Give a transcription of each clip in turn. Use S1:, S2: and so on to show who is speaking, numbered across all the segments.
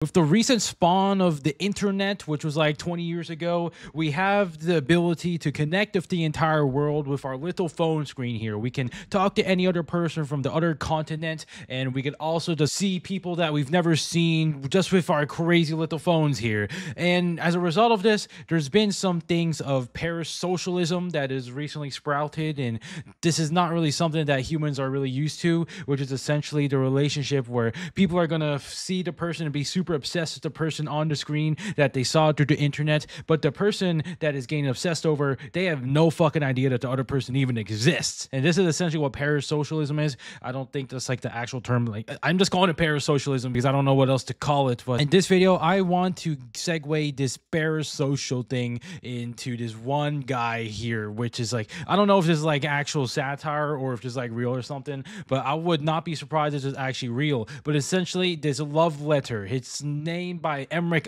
S1: With the recent spawn of the internet, which was like 20 years ago, we have the ability to connect with the entire world with our little phone screen here. We can talk to any other person from the other continent, and we can also just see people that we've never seen just with our crazy little phones here. And as a result of this, there's been some things of parasocialism that is recently sprouted, and this is not really something that humans are really used to, which is essentially the relationship where people are going to see the person and be super obsessed with the person on the screen that they saw through the internet, but the person that is getting obsessed over, they have no fucking idea that the other person even exists. And this is essentially what parasocialism is. I don't think that's like the actual term. Like, I'm just calling it parasocialism because I don't know what else to call it. But in this video, I want to segue this parasocial thing into this one guy here, which is like, I don't know if this is like actual satire or if this is like real or something, but I would not be surprised if it's actually real. But essentially, there's a love letter. It's named by Mrekk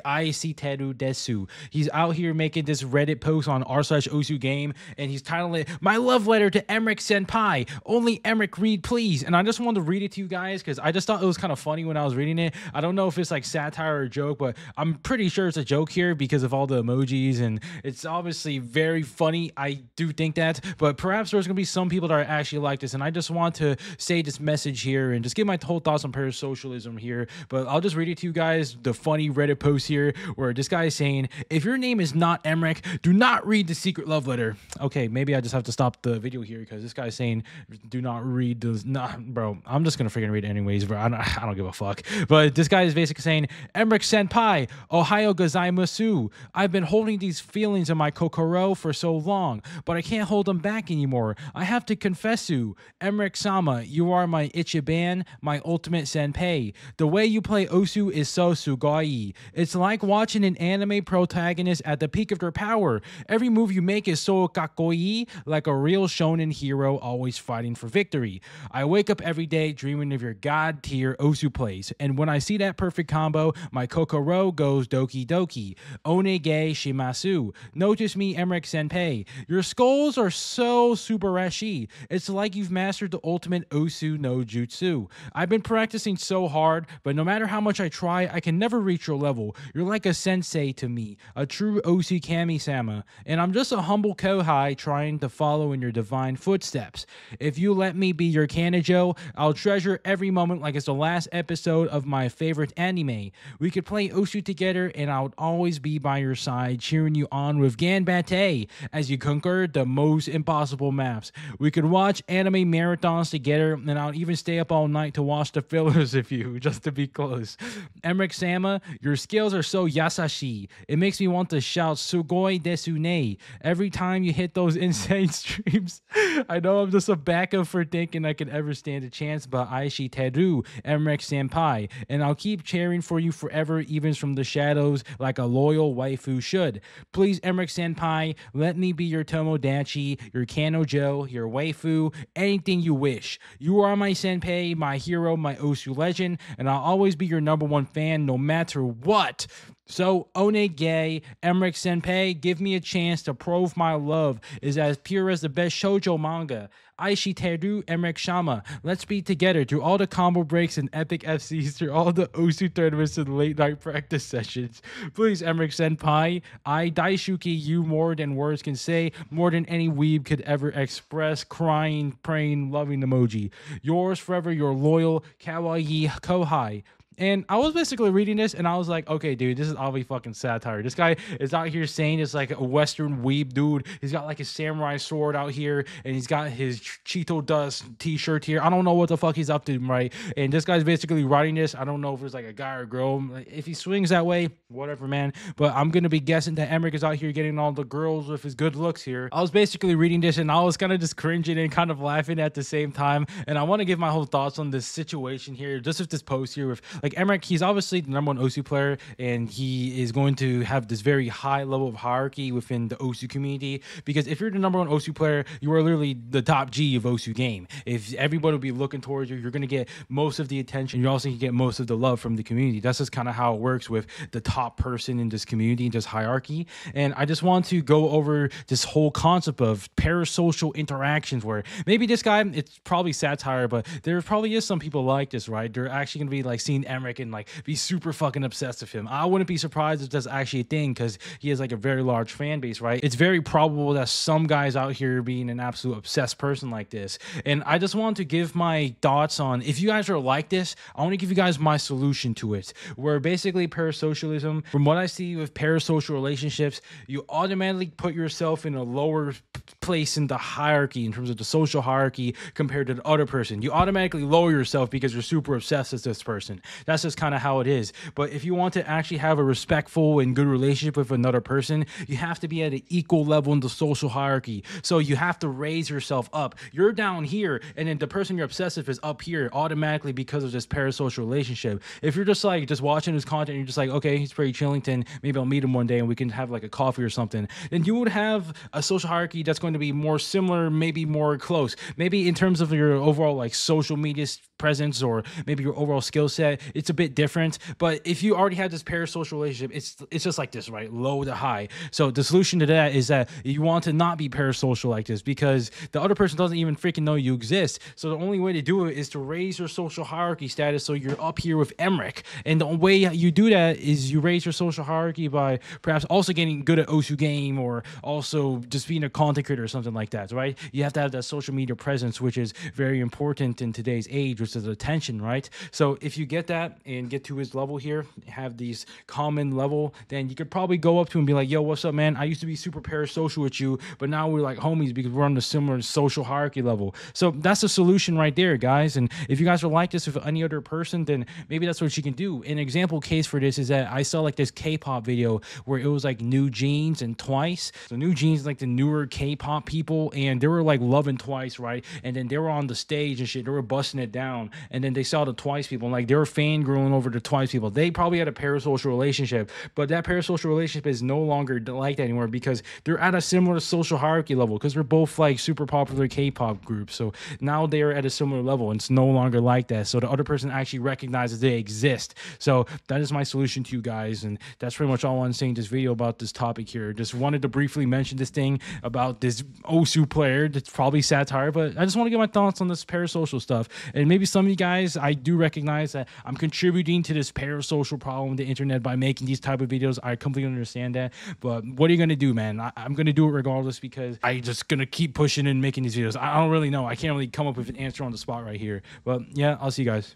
S1: Teru Desu. He's out here making this Reddit post on r/osu game, and he's titled it "My Love Letter to Mrekk Senpai. Only Mrekk read, please." And I just wanted to read it to you guys because I just thought it was kind of funny when I was reading it. I don't know if it's like satire or a joke, but I'm pretty sure it's a joke here because of all the emojis, and it's obviously very funny. I do think that, but perhaps there's gonna be some people that are actually like this, and I just want to say this message here and just give my whole thoughts on parasocialism here. But I'll just read it to you guys. The funny Reddit post here where this guy is saying, if your name is not Mrekk, do not read the secret love letter. Okay, maybe I just have to stop the video here because this guy's saying do not read those. Nah, bro, I'm just gonna freaking read it anyways, bro. I don't give a fuck. But this guy is basically saying, Mrekk Senpai, Ohio gozaimasu. I've been holding these feelings in my kokoro for so long, but I can't hold them back anymore. I have to confess you, Mrekk-sama, you are my Ichiban, my ultimate senpai. The way you play Osu is so sugoi. It's like watching an anime protagonist at the peak of their power. Every move you make is so kakoi, like a real shonen hero always fighting for victory. I wake up every day dreaming of your god tier Osu plays, and when I see that perfect combo, my kokoro goes doki doki. Onege shimasu. Notice me, Mrekk Senpai. Your skulls are so subareshi. It's like you've mastered the ultimate Osu no jutsu. I've been practicing so hard, but no matter how much I try, I can never reach your level. You're like a sensei to me, a true Osu Kami-sama, and I'm just a humble kohai trying to follow in your divine footsteps. If you let me be your Kanajo, I'll treasure every moment like it's the last episode of my favorite anime. We could play Osu together, and I'll always be by your side, cheering you on with Ganbatte as you conquer the most impossible maps. We could watch anime marathons together, and I'll even stay up all night to watch the fillers with you, just to be close. Mrekk-sama, your skills are so yasashi. It makes me want to shout sugoi desu ne every time you hit those insane streams. I know I'm just a backup for thinking I could ever stand a chance, but Aishi Teru, Mrekk Senpai, and I'll keep cheering for you forever, even from the shadows, like a loyal waifu should. Please, Mrekk Senpai, let me be your Tomodachi, your Kanojo, your waifu, anything you wish. You are my senpai, my hero, my Osu legend, and I'll always be your #1 fan no matter what. So, Onege, Mrekk Senpai, give me a chance to prove my love is as pure as the best shoujo manga. Aishi Teru, Mrekk-sama, let's be together through all the combo breaks and epic FCs, through all the Osu tournaments and late night practice sessions. Please, Mrekk Senpai, I daishuki you more than words can say, more than any weeb could ever express. Crying, praying, loving emoji. Yours forever, your loyal kawaii kohai. And I was basically reading this and I was like, okay, dude, this is obviously fucking satire. This guy is out here saying it's like a Western weeb dude. He's got like his samurai sword out here and he's got his Cheeto Dust t-shirt here. I don't know what the fuck he's up to, right? And this guy's basically writing this. I don't know if it's like a guy or a girl. If he swings that way, whatever, man. But I'm going to be guessing that Mrekk is out here getting all the girls with his good looks here. I was basically reading this and I was kind of just cringing and kind of laughing at the same time. And I want to give my whole thoughts on this situation here, just with this post here with like Mrekk. He's obviously the #1 Osu player, and he is going to have this very high level of hierarchy within the Osu community, because if you're the #1 Osu player, you are literally the top G of Osu game. If everybody will be looking towards you, you're going to get most of the attention. You're also going to get most of the love from the community. That's just kind of how it works with the top person in this community, just hierarchy. And I just want to go over this whole concept of parasocial interactions, where maybe this guy, it's probably satire, but there probably is some people like this, right? They're actually going to be like seeing Mrekk and like be super fucking obsessed with him. I wouldn't be surprised if that's actually a thing because he has like a very large fan base, right? It's very probable that some guys out here being an absolute obsessed person like this. And I just want to give my thoughts on, if you guys are like this, I want to give you guys my solution to it, where basically parasocialism, from what I see with parasocial relationships, you automatically put yourself in a lower place in the hierarchy, in terms of the social hierarchy compared to the other person. You automatically lower yourself because you're super obsessed with this person. That's just kind of how it is. But if you want to actually have a respectful and good relationship with another person, you have to be at an equal level in the social hierarchy. So you have to raise yourself up. You're down here, and then the person you're obsessed with is up here automatically because of this parasocial relationship. If you're just like just watching his content and you're just like, okay, he's pretty Chillington, maybe I'll meet him one day and we can have like a coffee or something, then you would have a social hierarchy that's going to be more similar, maybe more close. Maybe in terms of your overall like social media presence or maybe your overall skill set, it's a bit different. But if you already have this parasocial relationship, it's just like this, right? Low to high. So the solution to that is that you want to not be parasocial like this, because the other person doesn't even freaking know you exist. So the only way to do it is to raise your social hierarchy status so you're up here with Mrekk. And the way you do that is you raise your social hierarchy by perhaps also getting good at osu game, or also just being a content creator or something like that, right? You have to have that social media presence, which is very important in today's age, which is attention, right? So if you get that and get to his level here, have these common level, then you could probably go up to him and be like, yo, what's up, man? I used to be super parasocial with you, but now we're like homies because we're on the similar social hierarchy level. So that's the solution right there, guys. And if you guys are like this with any other person, then maybe that's what you can do. An example case for this is that I saw like this K-pop video where it was like New Jeans and Twice. So New Jeans, like the newer K-pop people, and they were like loving Twice, right? And then they were on the stage and shit, they were busting it down. And then they saw the Twice people, and like they were fangirling over the Twice people. They probably had a parasocial relationship, but that parasocial relationship is no longer like that anymore because they're at a similar social hierarchy level, because they're both like super popular K-pop groups. So now they are at a similar level, and it's no longer like that. So the other person actually recognizes they exist. So that is my solution to you guys, and that's pretty much all I'm saying in this video about this topic here. Just wanted to briefly mention this thing about this osu player. That's probably satire, but I just want to get my thoughts on this parasocial stuff. And maybe some of you guys, I do recognize that I'm contributing to this parasocial problem on the internet by making these type of videos. I completely understand that, but what are you gonna do, man? I'm gonna do it regardless, because I just gonna keep pushing and making these videos. I don't really know. I can't really come up with an answer on the spot right here, but yeah, I'll see you guys.